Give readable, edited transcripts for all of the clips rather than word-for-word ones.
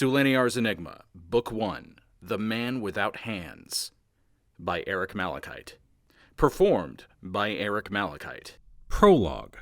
Suleniar's Enigma, Book 1, The Man Without Hands, by Eric Malachite. Performed by Eric Malachite. Prologue.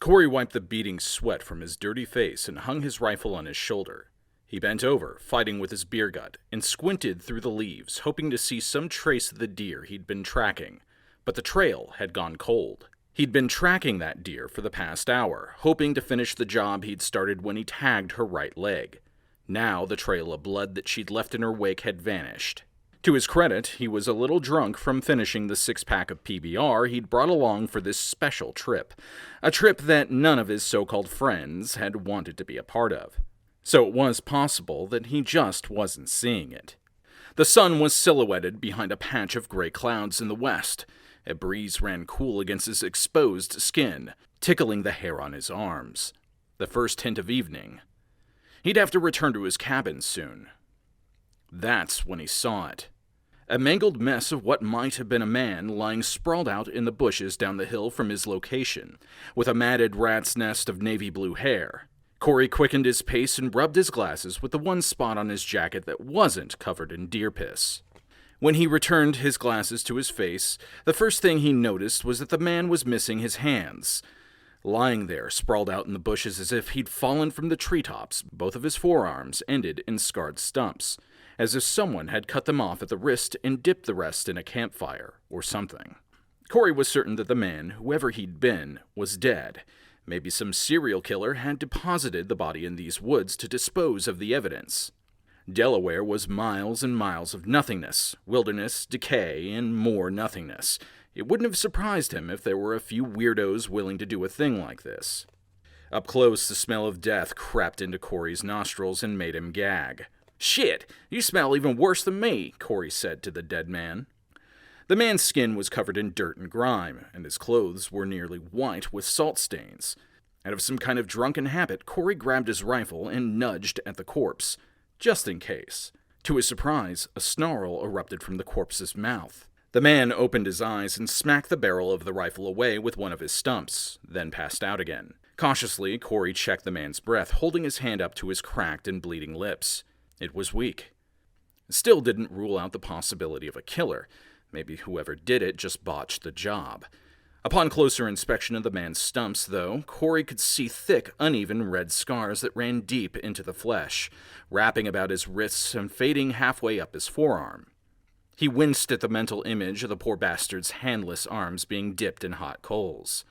Corey wiped the beading sweat from his dirty face and hung his rifle on his shoulder. He bent over, fighting with his beer gut, and squinted through the leaves, hoping to see some trace of the deer he'd been tracking. But the trail had gone cold. He'd been tracking that deer for the past hour, hoping to finish the job he'd started when he tagged her right leg. Now the trail of blood that she'd left in her wake had vanished. To his credit, he was a little drunk from finishing the six-pack of PBR he'd brought along for this special trip. A trip that none of his so-called friends had wanted to be a part of. So it was possible that he just wasn't seeing it. The sun was silhouetted behind a patch of gray clouds in the west. A breeze ran cool against his exposed skin, tickling the hair on his arms. The first hint of evening. He'd have to return to his cabin soon. That's when he saw it. A mangled mess of what might have been a man lying sprawled out in the bushes down the hill from his location, with a matted rat's nest of navy blue hair. Corey quickened his pace and rubbed his glasses with the one spot on his jacket that wasn't covered in deer piss. When he returned his glasses to his face, the first thing he noticed was that the man was missing his hands. Lying there, sprawled out in the bushes as if he'd fallen from the treetops, both of his forearms ended in scarred stumps, as if someone had cut them off at the wrist and dipped the rest in a campfire, or something. Corey was certain that the man, whoever he'd been, was dead. Maybe some serial killer had deposited the body in these woods to dispose of the evidence. Delaware was miles and miles of nothingness, wilderness, decay, and more nothingness. It wouldn't have surprised him if there were a few weirdos willing to do a thing like this. Up close, the smell of death crept into Corey's nostrils and made him gag. "Shit, you smell even worse than me," Corey said to the dead man. The man's skin was covered in dirt and grime, and his clothes were nearly white with salt stains. Out of some kind of drunken habit, Corey grabbed his rifle and nudged at the corpse, just in case. To his surprise, a snarl erupted from the corpse's mouth. The man opened his eyes and smacked the barrel of the rifle away with one of his stumps, then passed out again. Cautiously, Corey checked the man's breath, holding his hand up to his cracked and bleeding lips. It was weak. Still didn't rule out the possibility of a killer. Maybe whoever did it just botched the job. Upon closer inspection of the man's stumps, though, Corey could see thick, uneven red scars that ran deep into the flesh, wrapping about his wrists and fading halfway up his forearm. He winced at the mental image of the poor bastard's handless arms being dipped in hot coals.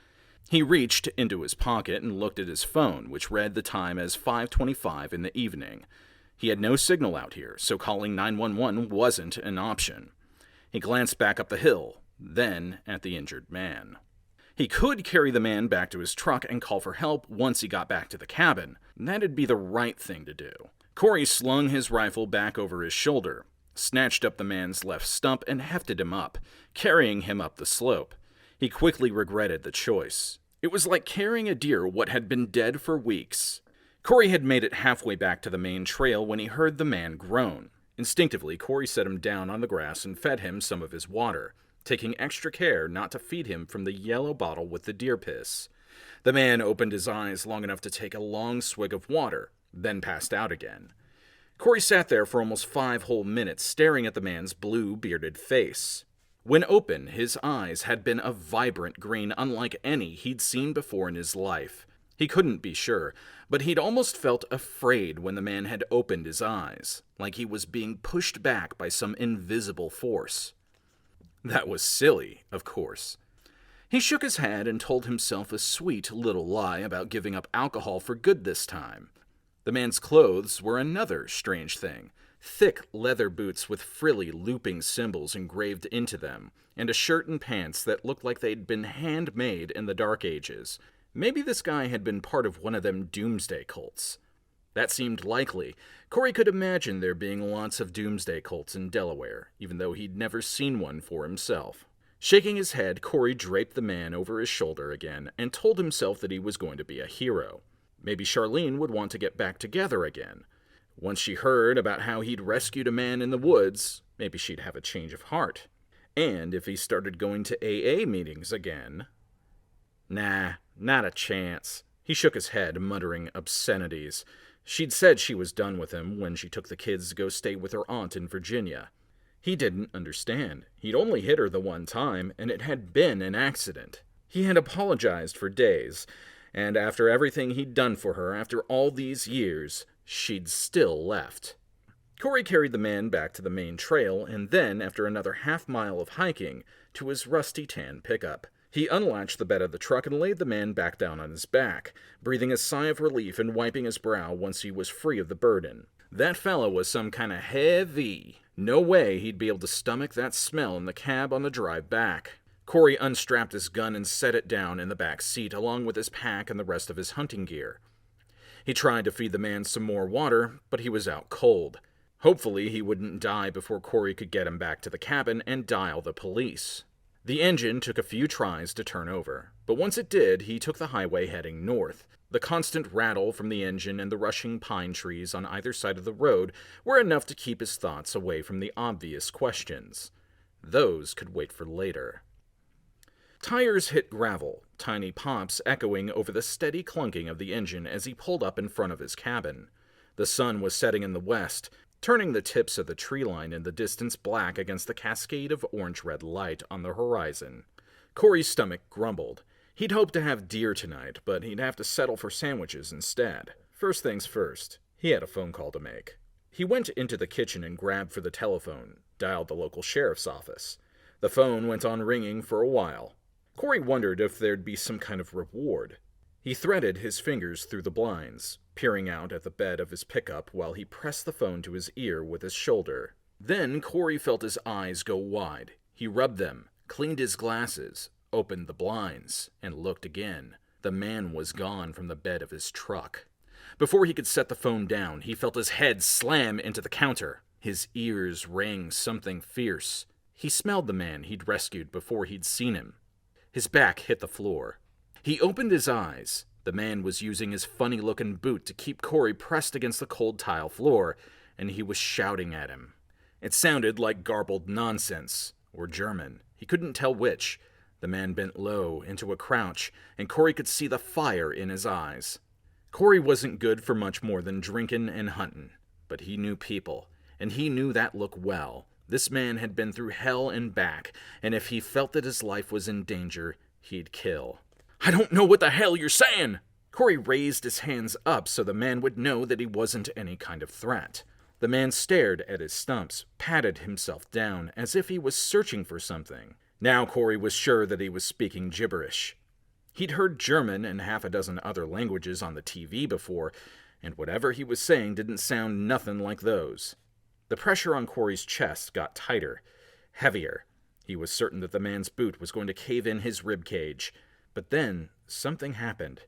He reached into his pocket and looked at his phone, which read the time as 5:25 in the evening. He had no signal out here, so calling 911 wasn't an option. He glanced back up the hill, then at the injured man. He could carry the man back to his truck and call for help once he got back to the cabin. That'd be the right thing to do. Corey slung his rifle back over his shoulder, snatched up the man's left stump and hefted him up, carrying him up the slope. He quickly regretted the choice. It was like carrying a deer what had been dead for weeks. Corey had made it halfway back to the main trail when he heard the man groan. Instinctively, Corey set him down on the grass and fed him some of his water, taking extra care not to feed him from the yellow bottle with the deer piss. The man opened his eyes long enough to take a long swig of water, then passed out again. Corey sat there for almost 5 whole minutes, staring at the man's blue, bearded face. When open, his eyes had been a vibrant green unlike any he'd seen before in his life. He couldn't be sure, but he'd almost felt afraid when the man had opened his eyes, like he was being pushed back by some invisible force. That was silly, of course. He shook his head and told himself a sweet little lie about giving up alcohol for good this time. The man's clothes were another strange thing. Thick leather boots with frilly, looping symbols engraved into them, and a shirt and pants that looked like they'd been handmade in the Dark Ages. Maybe this guy had been part of one of them doomsday cults. That seemed likely. Corey could imagine there being lots of doomsday cults in Delaware, even though he'd never seen one for himself. Shaking his head, Corey draped the man over his shoulder again and told himself that he was going to be a hero. Maybe Charlene would want to get back together again. Once she heard about how he'd rescued a man in the woods, maybe she'd have a change of heart. And if he started going to AA meetings again... Nah, not a chance. He shook his head, muttering obscenities. She'd said she was done with him when she took the kids to go stay with her aunt in Virginia. He didn't understand. He'd only hit her the one time, and it had been an accident. He had apologized for days, and after everything he'd done for her, after all these years, she'd still left. Corey carried the man back to the main trail, and then, after another half-mile of hiking, to his rusty tan pickup. He unlatched the bed of the truck and laid the man back down on his back, breathing a sigh of relief and wiping his brow once he was free of the burden. That fella was some kind of heavy. No way he'd be able to stomach that smell in the cab on the drive back. Corey unstrapped his gun and set it down in the back seat along with his pack and the rest of his hunting gear. He tried to feed the man some more water, but he was out cold. Hopefully he wouldn't die before Corey could get him back to the cabin and dial the police. The engine took a few tries to turn over, but once it did, he took the highway heading north. The constant rattle from the engine and the rushing pine trees on either side of the road were enough to keep his thoughts away from the obvious questions. Those could wait for later. Tires hit gravel, tiny pops echoing over the steady clunking of the engine as he pulled up in front of his cabin. The sun was setting in the west, turning the tips of the tree line in the distance black against the cascade of orange-red light on the horizon. Corey's stomach grumbled. He'd hoped to have deer tonight, but he'd have to settle for sandwiches instead. First things first, he had a phone call to make. He went into the kitchen and grabbed for the telephone, dialed the local sheriff's office. The phone went on ringing for a while. Corey wondered if there'd be some kind of reward. He threaded his fingers through the blinds, peering out at the bed of his pickup while he pressed the phone to his ear with his shoulder. Then Corey felt his eyes go wide. He rubbed them, cleaned his glasses, opened the blinds, and looked again. The man was gone from the bed of his truck. Before he could set the phone down, he felt his head slam into the counter. His ears rang something fierce. He smelled the man he'd rescued before he'd seen him. His back hit the floor. He opened his eyes. The man was using his funny-looking boot to keep Corey pressed against the cold tile floor, and he was shouting at him. It sounded like garbled nonsense, or German. He couldn't tell which. The man bent low into a crouch, and Corey could see the fire in his eyes. Corey wasn't good for much more than drinking and hunting, but he knew people, and he knew that look well. This man had been through hell and back, and if he felt that his life was in danger, he'd kill. "I don't know what the hell you're saying!" Corey raised his hands up so the man would know that he wasn't any kind of threat. The man stared at his stumps, patted himself down, as if he was searching for something. Now Corey was sure that he was speaking gibberish. He'd heard German and half a dozen other languages on the TV before, and whatever he was saying didn't sound nothing like those. The pressure on Corey's chest got tighter, heavier. He was certain that the man's boot was going to cave in his rib cage. But then something happened.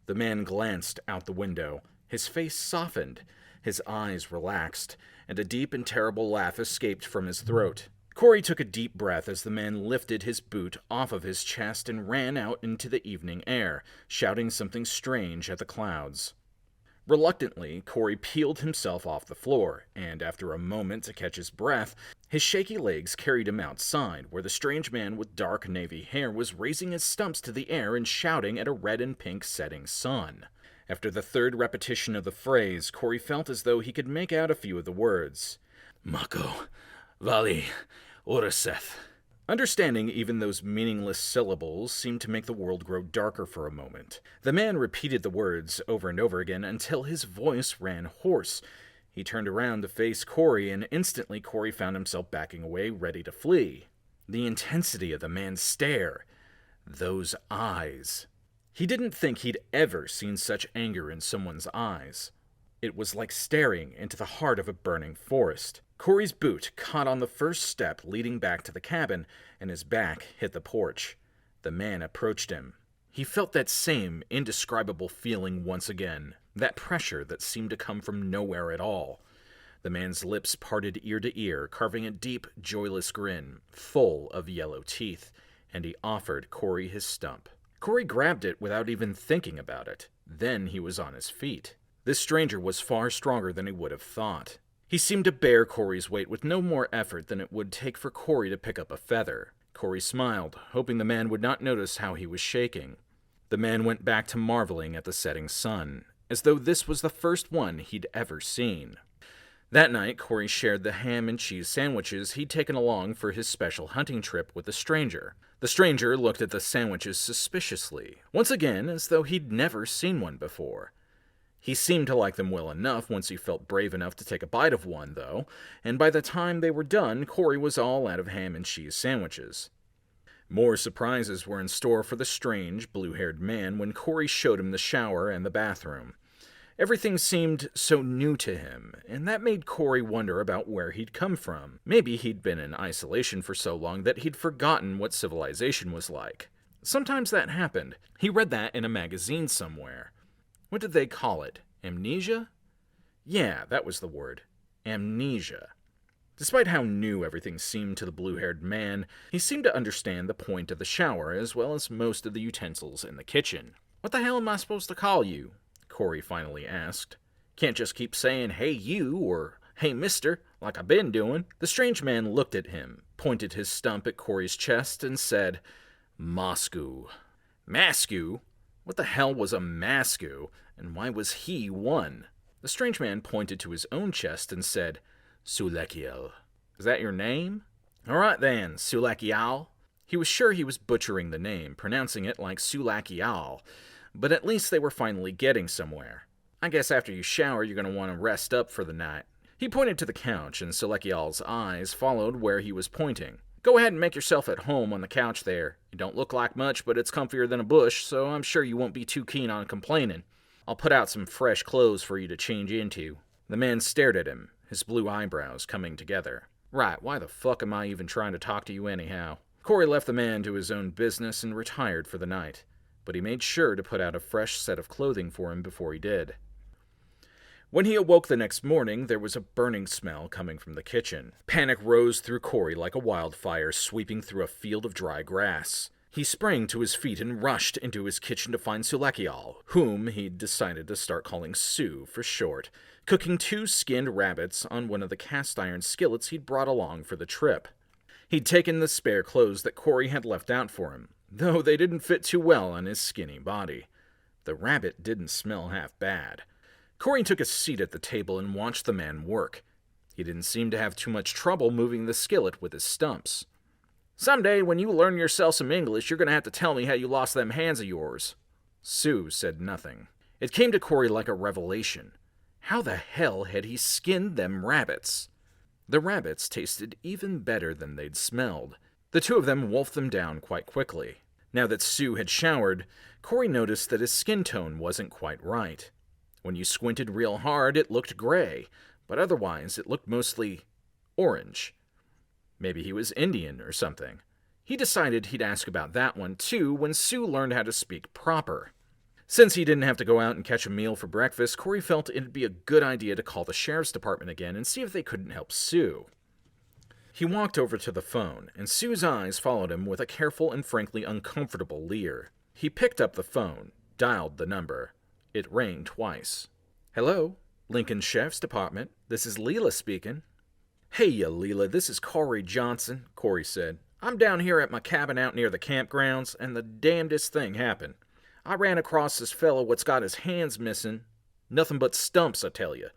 The man glanced out the window. His face softened, his eyes relaxed, and a deep and terrible laugh escaped from his throat. Corey took a deep breath as the man lifted his boot off of his chest and ran out into the evening air, shouting something strange at the clouds. Reluctantly, Corey peeled himself off the floor, and after a moment to catch his breath, his shaky legs carried him outside, where the strange man with dark navy hair was raising his stumps to the air and shouting at a red and pink setting sun. After the third repetition of the phrase, Corey felt as though he could make out a few of the words. Mako, Vali, Oraseth. Understanding even those meaningless syllables seemed to make the world grow darker for a moment. The man repeated the words over and over again until his voice ran hoarse. He turned around to face Corey, and instantly Corey found himself backing away, ready to flee. The intensity of the man's stare. Those eyes. He didn't think he'd ever seen such anger in someone's eyes. It was like staring into the heart of a burning forest. Corey's boot caught on the first step leading back to the cabin, and his back hit the porch. The man approached him. He felt that same indescribable feeling once again, that pressure that seemed to come from nowhere at all. The man's lips parted ear to ear, carving a deep, joyless grin, full of yellow teeth, and he offered Corey his stump. Corey grabbed it without even thinking about it. Then he was on his feet. This stranger was far stronger than he would have thought. He seemed to bear Corey's weight with no more effort than it would take for Corey to pick up a feather. Corey smiled, hoping the man would not notice how he was shaking. The man went back to marveling at the setting sun, as though this was the first one he'd ever seen. That night, Corey shared the ham and cheese sandwiches he'd taken along for his special hunting trip with a stranger. The stranger looked at the sandwiches suspiciously, once again as though he'd never seen one before. He seemed to like them well enough once he felt brave enough to take a bite of one, though, and by the time they were done, Corey was all out of ham and cheese sandwiches. More surprises were in store for the strange, blue-haired man when Corey showed him the shower and the bathroom. Everything seemed so new to him, and that made Corey wonder about where he'd come from. Maybe he'd been in isolation for so long that he'd forgotten what civilization was like. Sometimes that happened. He read that in a magazine somewhere. What did they call it? Amnesia? Yeah, that was the word. Amnesia. Despite how new everything seemed to the blue-haired man, he seemed to understand the point of the shower as well as most of the utensils in the kitchen. "What the hell am I supposed to call you?" Corey finally asked. "Can't just keep saying, 'Hey you,' or 'Hey mister,' like I've been doing." The strange man looked at him, pointed his stump at Corey's chest, and said, "Moscow." Masku? What the hell was a Masku, and why was he one? The strange man pointed to his own chest and said, "Sulekiel." "Is that your name?" "All right then, Sulekial." He was sure he was butchering the name, pronouncing it like Sulakial, but at least they were finally getting somewhere. "I guess after you shower, you're going to want to rest up for the night." He pointed to the couch, and Sulekial's eyes followed where he was pointing. "Go ahead and make yourself at home on the couch there. You don't look like much, but it's comfier than a bush, so I'm sure you won't be too keen on complaining. I'll put out some fresh clothes for you to change into." The man stared at him, his blue eyebrows coming together. "Right, why the fuck am I even trying to talk to you anyhow?" Corey left the man to his own business and retired for the night, but he made sure to put out a fresh set of clothing for him before he did. When he awoke the next morning, there was a burning smell coming from the kitchen. Panic rose through Corey like a wildfire sweeping through a field of dry grass. He sprang to his feet and rushed into his kitchen to find Sulekial, whom he'd decided to start calling Sue for short, cooking 2 skinned rabbits on one of the cast-iron skillets he'd brought along for the trip. He'd taken the spare clothes that Corey had left out for him, though they didn't fit too well on his skinny body. The rabbit didn't smell half bad. Corey took a seat at the table and watched the man work. He didn't seem to have too much trouble moving the skillet with his stumps. "Someday, when you learn yourself some English, you're going to have to tell me how you lost them hands of yours." Sue said nothing. It came to Corey like a revelation. How the hell had he skinned them rabbits? The rabbits tasted even better than they'd smelled. The two of them wolfed them down quite quickly. Now that Sue had showered, Corey noticed that his skin tone wasn't quite right. When you squinted real hard, it looked gray, but otherwise it looked mostly orange. Maybe he was Indian or something. He decided he'd ask about that one too when Sue learned how to speak proper. Since he didn't have to go out and catch a meal for breakfast, Corey felt it'd be a good idea to call the sheriff's department again and see if they couldn't help Sue. He walked over to the phone, and Sue's eyes followed him with a careful and frankly uncomfortable leer. He picked up the phone, dialed the number. It rang twice. "Hello, Lincoln Sheriff's Department. This is Leela speaking." "Hey, ya, Leela, this is Corey Johnson," Corey said. "I'm down here at my cabin out near the campgrounds, and the damnedest thing happened. I ran across this fellow what's got his hands missing. Nothing but stumps, I tell you.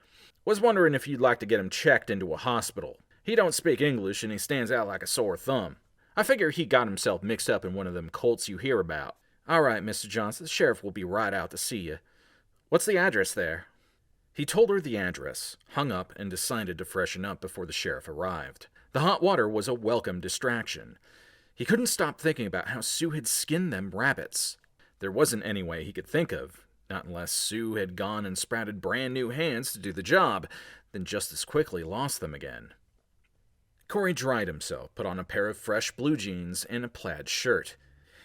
Was wondering if you'd like to get him checked into a hospital. He don't speak English, and he stands out like a sore thumb. I figure he got himself mixed up in one of them colts you hear about." "All right, Mr. Johnson, the sheriff will be right out to see you. What's the address there?" He told her the address, hung up, and decided to freshen up before the sheriff arrived. The hot water was a welcome distraction. He couldn't stop thinking about how Sue had skinned them rabbits. There wasn't any way he could think of, not unless Sue had gone and sprouted brand new hands to do the job, then just as quickly lost them again. Corey dried himself, put on a pair of fresh blue jeans and a plaid shirt.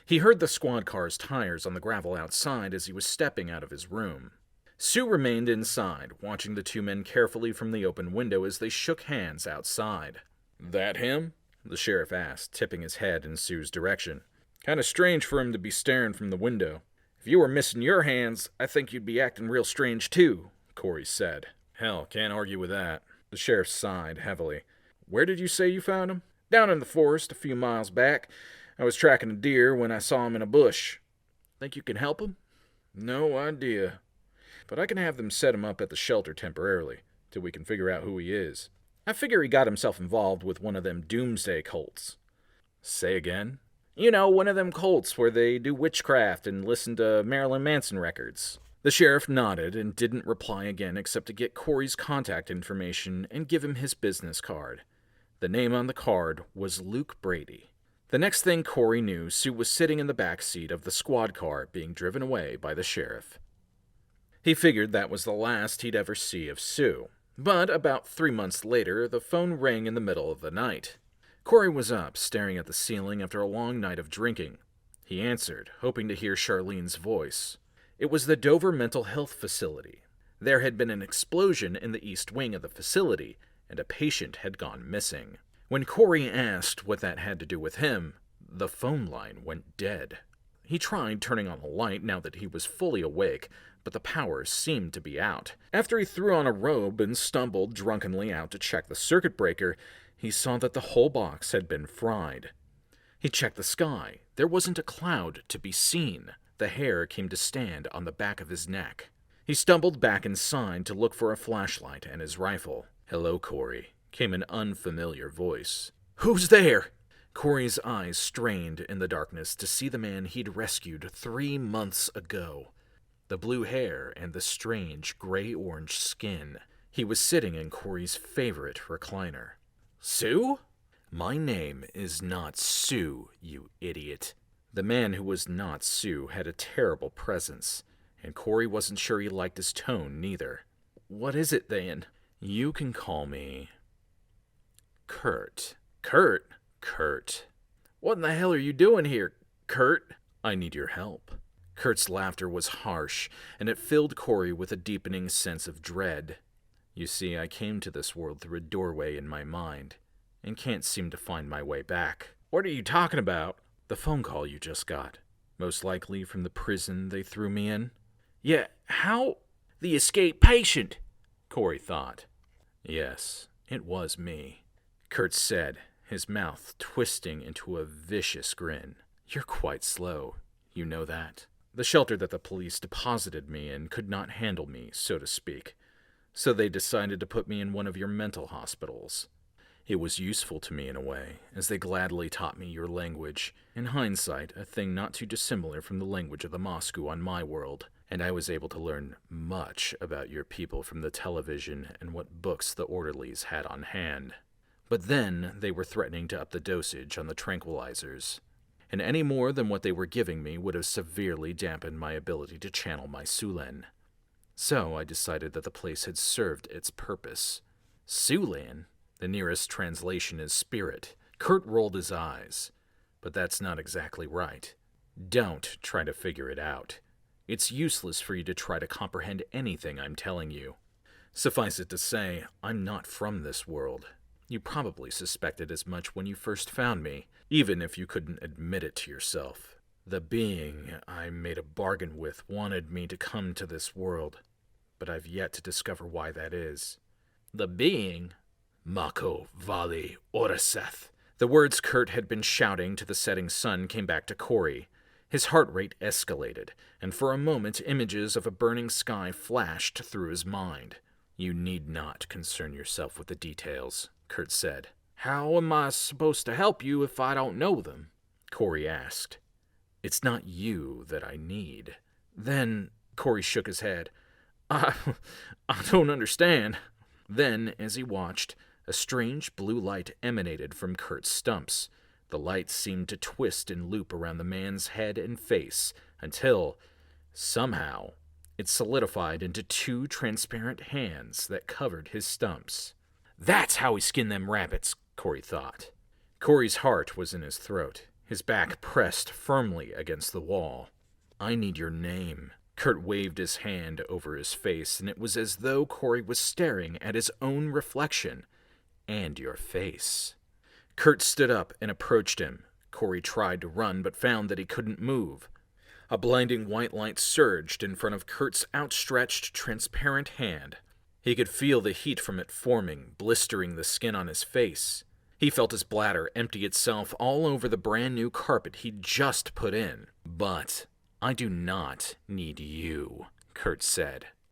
He heard the squad car's tires on the gravel outside as he was stepping out of his room. Sue remained inside, watching the two men carefully from the open window as they shook hands outside. "That him?" the sheriff asked, tipping his head in Sue's direction. "Kinda strange for him to be staring from the window. If you were missing your hands, I think you'd be acting real strange too," Corey said. "Hell, can't argue with that." The sheriff sighed heavily. "Where did you say you found him?" "Down in the forest, a few miles back. I was tracking a deer when I saw him in a bush." "Think you can help him?" "No idea. but I can have them set him up at the shelter temporarily, till we can figure out who he is. I figure he got himself involved with one of them doomsday cults. Say again? You know, one of them cults where they do witchcraft and listen to Marilyn Manson records. The sheriff nodded and didn't reply again except to get Corey's contact information and give him his business card. The name on the card was Luke Brady. The next thing Corey knew, Sue was sitting in the back seat of the squad car being driven away by the sheriff. He figured that was the last he'd ever see of Sue. But about 3 months later, the phone rang in the middle of the night. Corey was up, staring at the ceiling after a long night of drinking. He answered, hoping to hear Charlene's voice. It was the Dover Mental Health Facility. There had been an explosion in the east wing of the facility, and a patient had gone missing. When Corey asked what that had to do with him, the phone line went dead. He tried turning on the light now that he was fully awake, but the power seemed to be out. After he threw on a robe and stumbled drunkenly out to check the circuit breaker, he saw that the whole box had been fried. He checked the sky. There wasn't a cloud to be seen. The hair came to stand on the back of his neck. He stumbled back inside to look for a flashlight and his rifle. "Hello, Corey," came an unfamiliar voice. "Who's there?" Corey's eyes strained in the darkness to see the man he'd rescued 3 months ago. The blue hair and the strange gray-orange skin. He was sitting in Corey's favorite recliner. "Sue?" "My name is not Sue, you idiot." The man who was not Sue had a terrible presence, and Corey wasn't sure he liked his tone neither. "What is it, then?" "You can call me Kurt." "Kurt?" "Kurt." "What in the hell are you doing here, Kurt?" "I need your help." Kurt's laughter was harsh, and it filled Corey with a deepening sense of dread. "You see, I came to this world through a doorway in my mind, and can't seem to find my way back." "What are you talking about?" "The phone call you just got. Most likely from the prison they threw me in." "Yeah, how?" "The escaped patient," Corey thought. "Yes, it was me," Kurt said, his mouth twisting into a vicious grin. "You're quite slow, you know that. The shelter that the police deposited me in could not handle me, so to speak, so they decided to put me in one of your mental hospitals. It was useful to me in a way, as they gladly taught me your language, in hindsight a thing not too dissimilar from the language of the Moscow on my world, and I was able to learn much about your people from the television and what books the orderlies had on hand. But then they were threatening to up the dosage on the tranquilizers, and any more than what they were giving me would have severely dampened my ability to channel my Sulen. So I decided that the place had served its purpose." "Sulen?" The nearest translation is spirit. Kurt rolled his eyes. "But that's not exactly right. Don't try to figure it out. It's useless for you to try to comprehend anything I'm telling you. Suffice it to say, I'm not from this world. You probably suspected as much when you first found me, even if you couldn't admit it to yourself. The being I made a bargain with wanted me to come to this world, but I've yet to discover why that is." "The being?" "Mako Vali Oraseth." The words Kurt had been shouting to the setting sun came back to Corey. His heart rate escalated, and for a moment images of a burning sky flashed through his mind. "You need not concern yourself with the details," Kurt said. "How am I supposed to help you if I don't know them?" Corey asked. "It's not you that I need." "Then," Corey shook his head, I don't understand." Then, as he watched, a strange blue light emanated from Kurt's stumps. The light seemed to twist and loop around the man's head and face until, somehow, it solidified into 2 transparent hands that covered his stumps. "That's how he skinned them rabbits," Corey thought. Corey's heart was in his throat, his back pressed firmly against the wall. "I need your name." Kurt waved his hand over his face, and it was as though Corey was staring at his own reflection. "And your face." Kurt stood up and approached him. Corey tried to run, but found that he couldn't move. A blinding white light surged in front of Kurt's outstretched, transparent hand. He could feel the heat from it forming, blistering the skin on his face. He felt his bladder empty itself all over the brand new carpet he'd just put in. "But I do not need you," Kurt said.